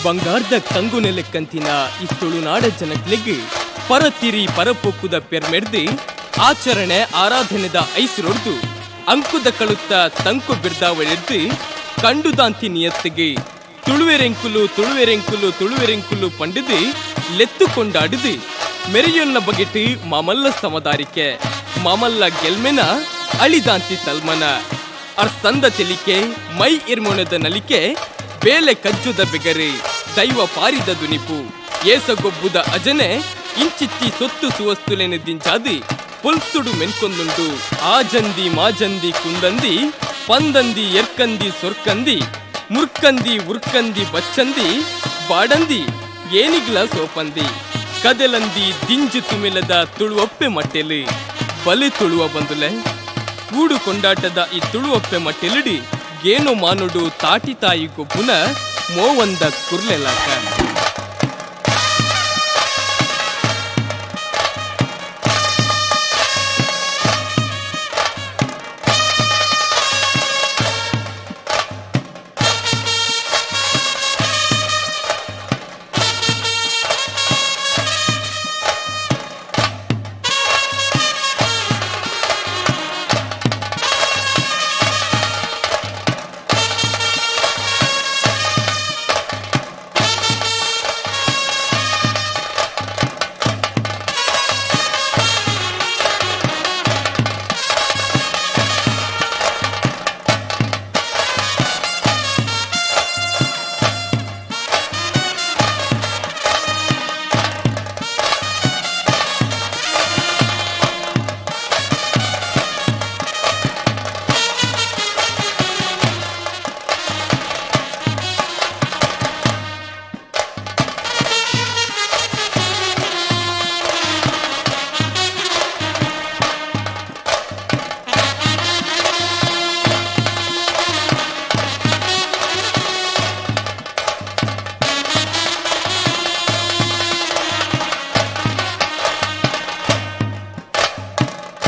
ಬಂಗಾರದ ಕಂಗುನೆ ಲೆಕ್ಕಂತಿನ ಈ ತುಳುನಾಡ ಜನಕ್ಲೆಗ್ ಪರತಿರಿ ಪರಪೊಕ್ಕುದ ಪೆರ್ಮೆಡ್ದು ಆಚರಣೆ ಆರಾಧನೆದ ಐಸಿರೊಡ್ದು ಅಂಕುದ ಕಳುತ್ತ ತಂಕು ಬಿರ್ದಾವಳೆಡ್ದು ಕಂಡುದಾಂತಿ ನಿಯತ್ತಿಗೆ ತುಳುವೆರೆಂಕುಲು ತುಳುವೆರೆಂಕುಲು ತುಳುವೆರೆಂಕುಲು ಪಂಡಿದು ಲೆತ್ತು ಕೊಂಡಾಡಿದು ಮೆರೆಯೊನ್ನ ಬಗೆಟ್ ಮಾಮಲ್ಲ ಸಮದಾರಿಕೆ ಮಾಮಲ್ಲ ಗೆಲ್ಮೆನ ಅಳಿದಾಂತಿ ತಲ್ಮನ ಅರ್ಸಂದ ತೆಲಿಕೆ ಮೈ ಇರ್ಮೊಣದ ನಲಿಕೆ ಬೇಲೆ ಕಜ್ಜುದ ಬೆಗರೆ ದೈವ ಪಾರಿದ ದುನಿಪು ಏಸಗೊಬ್ಬುದ ಅಜನೆ ಇಂಚಿತ್ತಿ ಸೊತ್ತು ಸುವಸ್ತುಲೆನೆದ್ದಿಂಚಾದಿ ಪುಲ್ಸುಡು ಮೆನ್ಕೊಂದುಂಡು ಆಜಂದಿ ಮಾಜಂದಿ ಕುಂದಂದಿ ಪಂದಂದಿ ಎರ್ಕಂದಿ ಸೊರ್ಕಂದಿ ಮುರ್ಕಂದಿ ಉರ್ಕಂದಿ ಬಚ್ಚಂದಿ ಬಾಡಂದಿ ಏನಿಗ್ಲ ಸೋಪಂದಿ ಕದಲಂದಿ ದಿಂಜು ತುಮಿಲದ ತುಳುವಪ್ಪೆ ಮಟ್ಟೆಲಿ ಬಲಿ ತುಳುವ ಬಂದುಲೆ ಕೂಡು ಕೊಂಡಾಟದ ಈ ತುಳುವಪ್ಪೆ ಮಟ್ಟೆಲಿಡಿ ಗೇನು ಮಾನುಡು ತಾಟಿ ತಾಯಿ ಗೊಬ್ಬುನ ಮೋವಂದ ಕುರ್ಲೆಲಾಕ